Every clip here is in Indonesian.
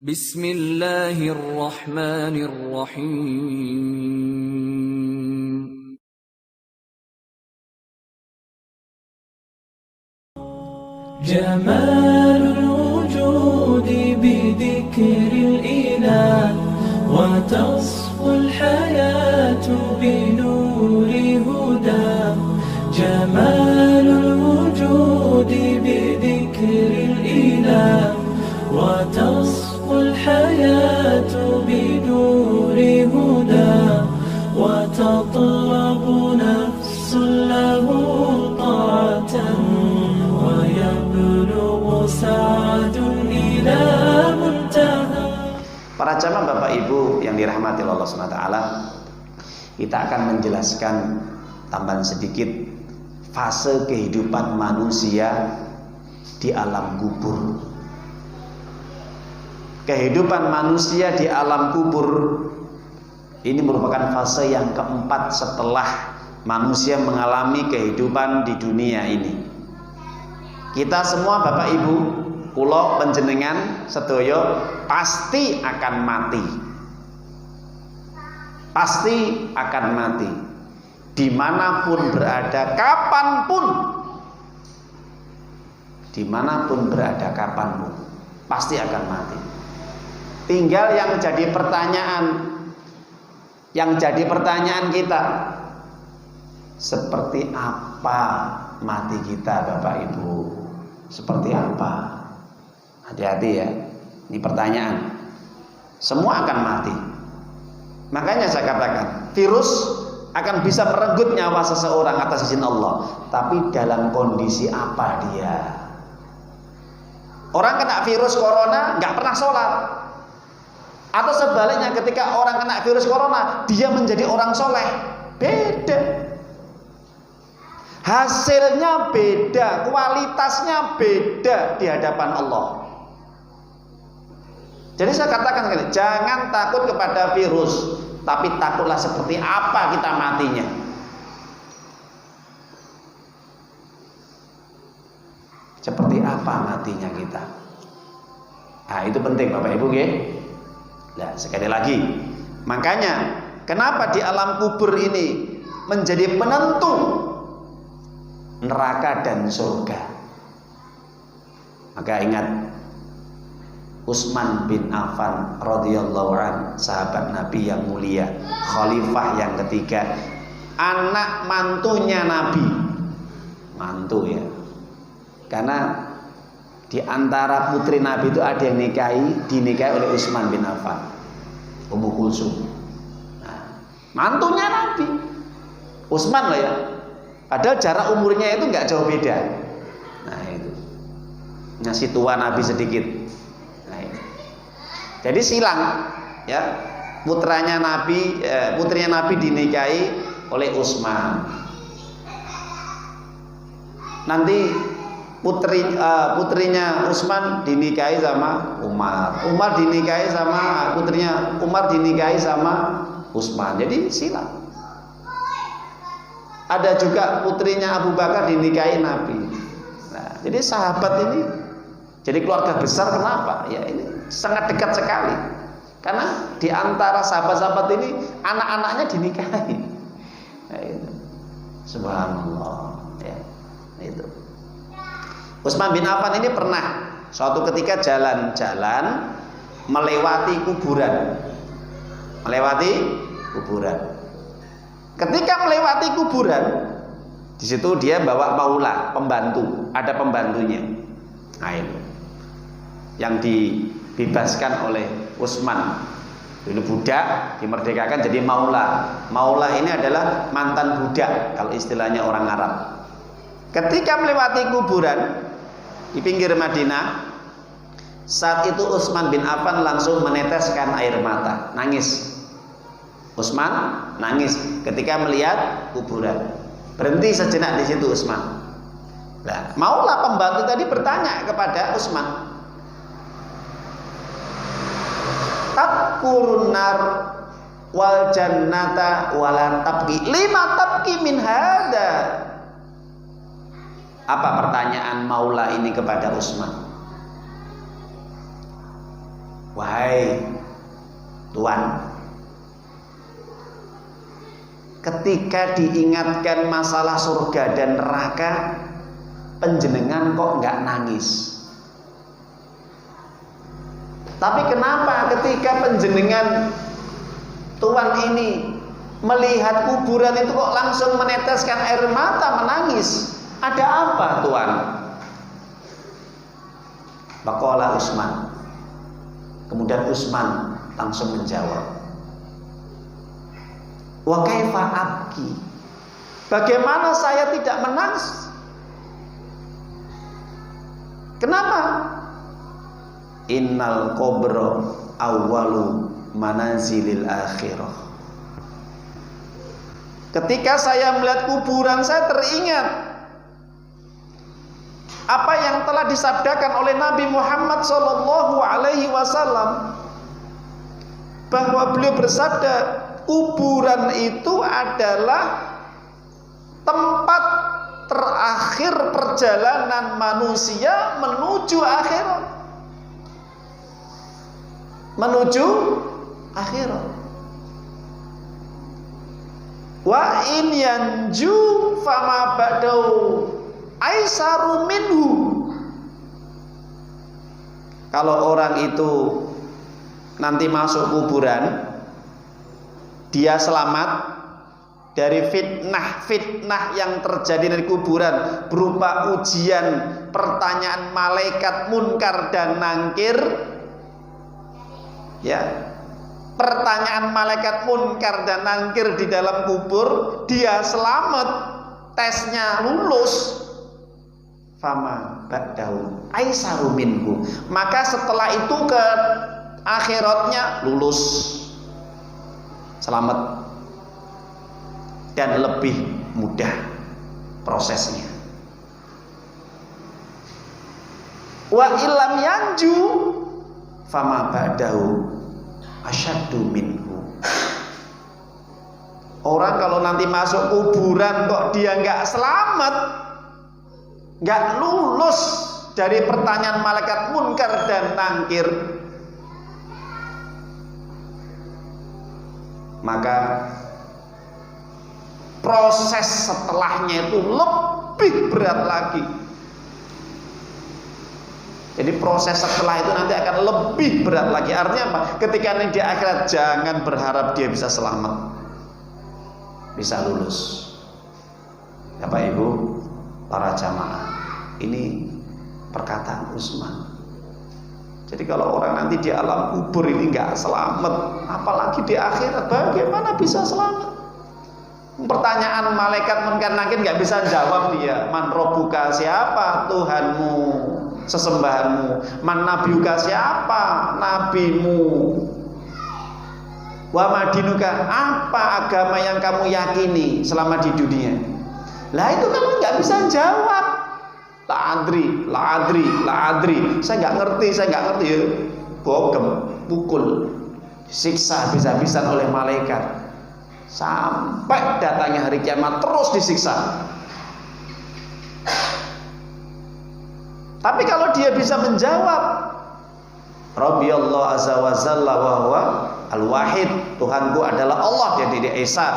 Bismillahirrahmanirrahim. Jamalul wujudi bidhikril ilah wa tasful hayatu binuri huda. Jamalul wujudi bidhikril ilah wa tasful hayatu binuri huda wa tatlabu nafsul lahu ta'atan wa yablughu sa'dun ila muntaha. Para jamaah Bapak Ibu yang dirahmati Allah SWT, kita akan menjelaskan tambahan sedikit fase kehidupan manusia di alam kubur. Kehidupan manusia di alam kubur ini merupakan fase yang keempat setelah manusia mengalami kehidupan di dunia ini. Kita semua Bapak Ibu, kula panjenengan sedaya pasti akan mati. Pasti akan mati. Dimanapun berada, kapanpun. Dimanapun berada, kapanpun, pasti akan mati. Tinggal yang jadi pertanyaan kita, seperti apa mati kita Bapak Ibu? Seperti apa? Hati-hati ya, ini pertanyaan. Semua akan mati. Makanya saya katakan, virus akan bisa merenggut nyawa seseorang atas izin Allah, tapi dalam kondisi apa dia? Orang kena virus corona nggak pernah sholat, atau sebaliknya ketika orang kena virus corona dia menjadi orang soleh, beda. Hasilnya beda, kualitasnya beda di hadapan Allah. Jadi saya katakan, jangan takut kepada virus, tapi takutlah seperti apa kita matinya. Seperti apa matinya kita. Nah, itu penting Bapak Ibu nggih. Nah, sekali lagi, makanya kenapa di alam kubur ini menjadi penentu neraka dan surga. Maka ingat, Utsman bin Affan radhiyallahu an, sahabat Nabi yang mulia, khalifah yang ketiga, anak mantunya Nabi. Mantu ya. Karena di antara putri Nabi itu ada yang dinikahi oleh Utsman bin Affan, Ummu Kulsum. Nah, mantunya Nabi, Utsman loh ya. Padahal jarak umurnya itu nggak jauh beda. Nah itu, masih tua Nabi sedikit. Nah, itu. Jadi silang, ya, putrinya Nabi dinikahi oleh Utsman. Nanti putrinya Utsman dinikahi sama Umar. Umar dinikahi sama putrinya Umar dinikahi sama Utsman. Jadi silang. Ada juga putrinya Abu Bakar dinikahi Nabi. Nah, jadi sahabat ini jadi keluarga besar. Kenapa? Ya ini sangat dekat sekali. Karena di antara sahabat-sahabat ini anak-anaknya dinikahi. Nah, itu. Subhanallah. Ya, itu. Utsman bin Affan ini pernah suatu ketika jalan-jalan melewati kuburan. Ketika melewati kuburan, di situ dia bawa maula, pembantu, ada pembantunya. Nah, itu yang dibebaskan oleh Utsman. Dulu budak dimerdekakan jadi maula. Maula ini adalah mantan budak kalau istilahnya orang Arab. Ketika melewati kuburan di pinggir Madinah, saat itu Utsman bin Affan langsung meneteskan air mata, nangis. Utsman nangis ketika melihat kuburan. Berhenti sejenak di situ Utsman. Nah, maulah pembantu tadi bertanya kepada Utsman, "Tadkurun nar wal jannata wala tabki, lima tabki min hada?" Apa pertanyaan maula ini kepada Utsman? wahai Tuan, ketika diingatkan masalah surga dan neraka, panjenengan kok nggak nangis? Tapi kenapa ketika panjenengan Tuan ini melihat kuburan itu kok langsung meneteskan air mata, menangis? Ada apa, Tuan? Faqala Utsman. Kemudian Utsman langsung menjawab, wa kaifa abki? Bagaimana saya tidak menangis? Kenapa? Innal qabra awwalu manazilil akhirah. Ketika saya melihat kuburan, saya teringat apa yang telah disabdakan oleh Nabi Muhammad SAW, bahwa beliau bersabda, kuburan itu adalah tempat terakhir perjalanan manusia menuju akhirat. Menuju akhirat. Wa in yanju fama ba'dau aisaru minhu. Kalau orang itu nanti masuk kuburan, dia selamat dari fitnah yang terjadi dari kuburan berupa ujian, pertanyaan malaikat munkar dan nakir. Ya, pertanyaan malaikat munkar dan nakir di dalam kubur, dia selamat, tesnya lulus. Fama ba'dahu aisaru minhu. Maka setelah itu ke akhiratnya lulus, selamat, dan lebih mudah prosesnya. Wa ilam yanju fama ba'dahu asyaddu minhu. Orang kalau nanti masuk kuburan kok dia nggak selamat, nggak lulus dari pertanyaan malaikat munkar dan nakir, maka proses setelahnya itu lebih berat lagi. Jadi proses setelah itu nanti akan lebih berat lagi. Artinya apa? Ketika nanti di akhirat, jangan berharap dia bisa selamat, bisa lulus. Bapak Ibu, para jamaah, ini perkataan Utsman. Jadi kalau orang nanti di alam kubur ini nggak selamat, apalagi di akhirat, bagaimana bisa selamat? Pertanyaan malaikat munkar nakir nggak bisa jawab dia. Man robbuka, siapa Tuhanmu, sesembahanmu? Man nabiuka, siapa nabimu? Wa madinuka, apa agama yang kamu yakini selama di dunia? Lah itu kan nggak bisa jawab. La adri, saya nggak ngerti ya. Bogem, pukul, siksa habis-habisan oleh malaikat sampai datangnya hari kiamat, terus disiksa. Tapi kalau dia bisa menjawab, Rabbi Allah azza wa jalla wa huwa al-wahid, Tuhanku adalah Allah, jadi dia Esa,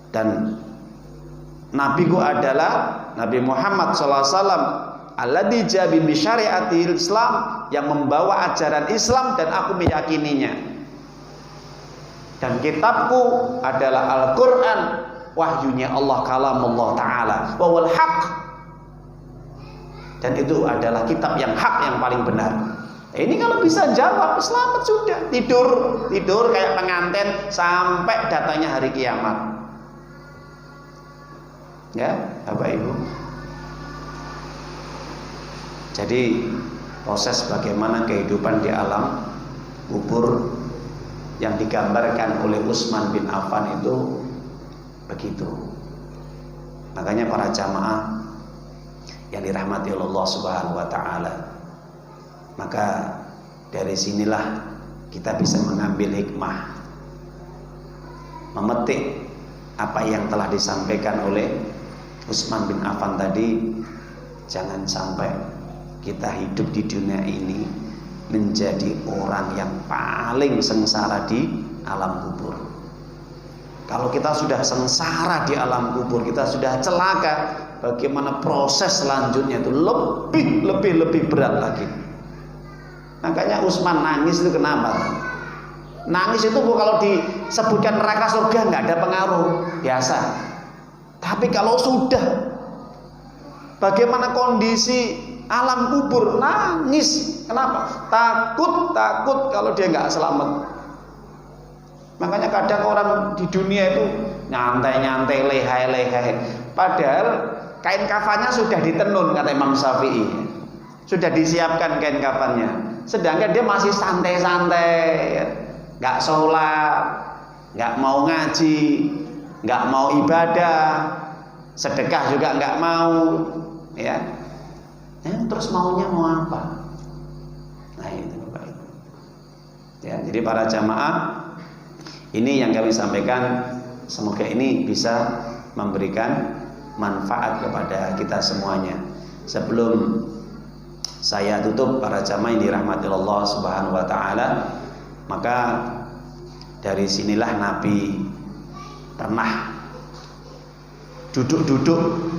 dan nabiku adalah Nabi Muhammad SAW, alladzi jabi bi syariatil Islam, yang membawa ajaran Islam dan aku meyakininya. Dan kitabku adalah Al-Quran, wahyunya Allah, kalamullah ta'ala, wawal haq, dan itu adalah kitab yang hak, yang paling benar. Ini kalau bisa jawab, selamat sudah. Tidur kayak pengantin sampai datangnya hari kiamat. Ya, Bapak Ibu. Jadi proses bagaimana kehidupan di alam kubur yang digambarkan oleh Utsman bin Affan itu begitu. Makanya para jamaah yang dirahmati Allah Subhanahu wa taala, maka dari sinilah kita bisa mengambil hikmah, memetik apa yang telah disampaikan oleh Utsman bin Affan tadi. Jangan sampai kita hidup di dunia ini menjadi orang yang paling sengsara di alam kubur. Kalau kita sudah sengsara di alam kubur, kita sudah celaka, bagaimana proses selanjutnya itu lebih berat lagi. Makanya Utsman nangis itu kenapa? Nangis itu kalau disebutkan neraka surga nggak ada pengaruh, biasa. Tapi kalau sudah bagaimana kondisi alam kubur, nangis. Kenapa? Takut kalau dia nggak selamat. Makanya kadang orang di dunia itu nyantai-nyantai, lehai-lehai. Padahal kain kafannya sudah ditenun, kata Imam Syafi'i. Sudah disiapkan kain kafannya. Sedangkan dia masih santai-santai, nggak sholat, nggak mau ngaji, nggak mau ibadah, sedekah juga nggak mau, ya. Terus maunya mau apa? Nah itu Bapak Ibu. Ya, jadi para jamaah, ini yang kami sampaikan, semoga ini bisa memberikan manfaat kepada kita semuanya. Sebelum saya tutup, para jamaah yang dirahmati Allah Subhanahu wa taala, maka dari sinilah Nabi pernah duduk-duduk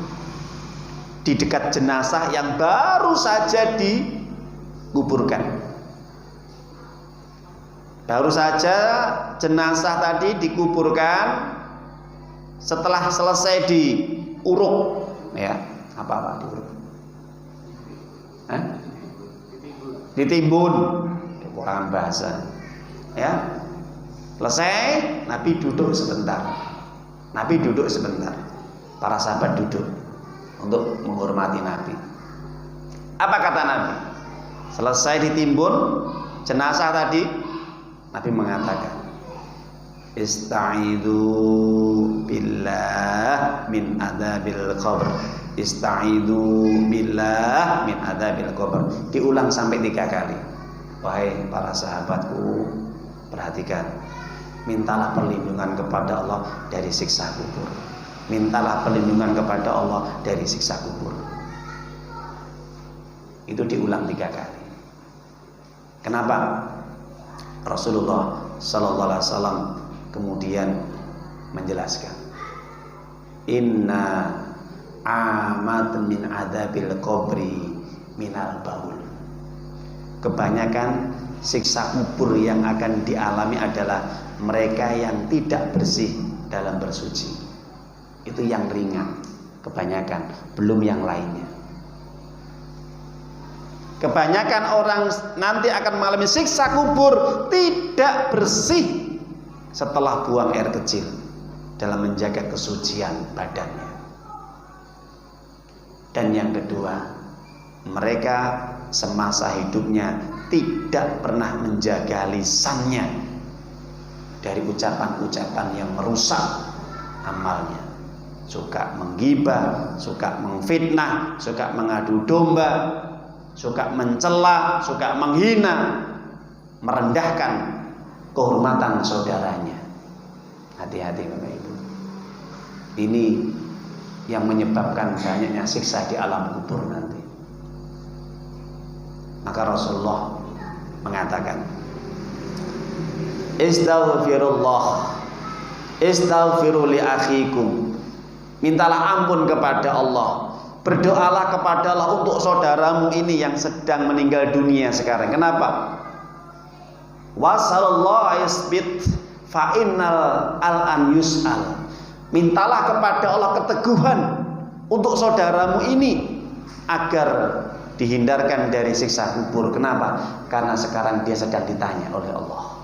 di dekat jenazah yang baru saja dikuburkan. Baru saja jenazah tadi dikuburkan, setelah selesai diuruk, ya, apa diuruk? Ditimbun, kurang bahasa, ya. Selesai, Nabi duduk sebentar. Para sahabat duduk untuk menghormati Nabi. Apa kata Nabi? Selesai ditimbun jenazah tadi, Nabi mengatakan, Istaidu billah min adzabil qabr. Istaidu billah min adzabil qabr. Diulang sampai 3 kali. Wahai para sahabatku, perhatikan. Mintalah perlindungan kepada Allah dari siksa kubur. Mintalah perlindungan kepada Allah dari siksa kubur. Itu diulang 3 kali. Kenapa? Rasulullah sallallahu alaihi wasallam kemudian menjelaskan, Inna amat min adzabil qabri minal baul. Kebanyakan siksa kubur yang akan dialami adalah mereka yang tidak bersih dalam bersuci. Itu yang ringan, kebanyakan, belum yang lainnya. Kebanyakan orang nanti akan mengalami siksa kubur tidak bersih setelah buang air kecil dalam menjaga kesucian badannya. Dan yang kedua, mereka semasa hidupnya tidak pernah menjaga lisannya dari ucapan-ucapan yang merusak amalnya. Suka menggibah, suka memfitnah, suka mengadu domba, suka mencela, suka menghina, merendahkan kehormatan saudaranya. Hati-hati Bapak Ibu. Ini yang menyebabkan banyaknya siksa di alam kubur nanti. Maka Rasulullah mengatakan, Istaghfiru li akhikum. Mintalah ampun kepada Allah. Berdoalah kepada Allah untuk saudaramu ini yang sedang meninggal dunia sekarang. Kenapa? Wasallallahu yasbit fa innal al-an yus'al. Mintalah kepada Allah keteguhan untuk saudaramu ini agar dihindarkan dari siksa kubur. Kenapa? Karena sekarang dia sedang ditanya oleh Allah.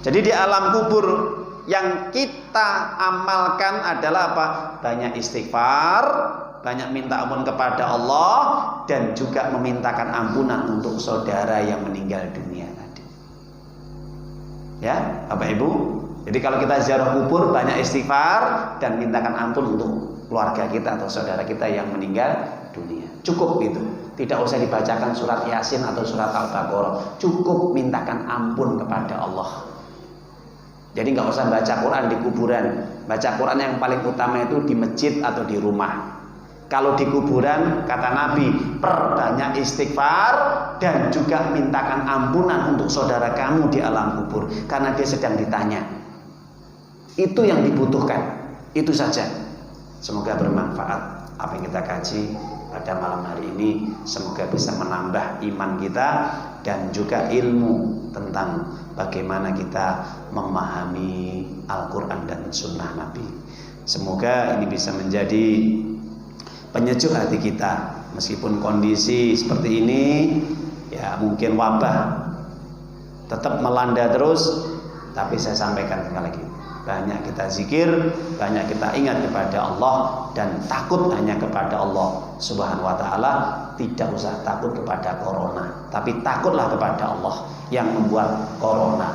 Jadi di alam kubur yang kita amalkan adalah apa? Banyak istighfar, banyak minta ampun kepada Allah, dan juga memintakan ampunan untuk saudara yang meninggal dunia tadi. Ya, Bapak Ibu. Jadi kalau kita ziarah kubur, banyak istighfar dan mintakan ampun untuk keluarga kita atau saudara kita yang meninggal dunia. Cukup itu. Tidak usah dibacakan surat Yasin atau surat Al-Baqarah. Cukup mintakan ampun kepada Allah. Jadi nggak usah baca Quran di kuburan. Baca Quran yang paling utama itu di masjid atau di rumah. Kalau di kuburan, kata Nabi, perbanyak istighfar dan juga mintakan ampunan untuk saudara kamu di alam kubur, karena dia sedang ditanya. Itu yang dibutuhkan, itu saja. Semoga bermanfaat apa yang kita kaji pada malam hari ini. Semoga bisa menambah iman kita dan juga ilmu tentang bagaimana kita memahami Al-Quran dan Sunnah Nabi. Semoga ini bisa menjadi penyejuk hati kita, meskipun kondisi seperti ini ya mungkin wabah tetap melanda terus, tapi saya sampaikan sekali lagi, banyak kita zikir, banyak kita ingat kepada Allah, dan takut hanya kepada Allah Subhanahu wa ta'ala. Tidak usah takut kepada corona, tapi takutlah kepada Allah yang membuat corona.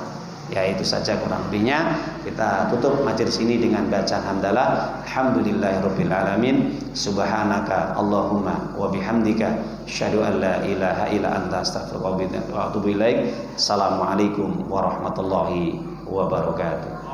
Ya, itu saja kurang lebihnya. Kita tutup majelis ini dengan bacaan hamdalah. Alhamdulillahirabbil alamin. Subhanaka Allahumma wa bihamdika asyhadu an la ilaha illa anta astaghfiruka wa atubu ilaik. Assalamualaikum warahmatullahi wabarakatuh.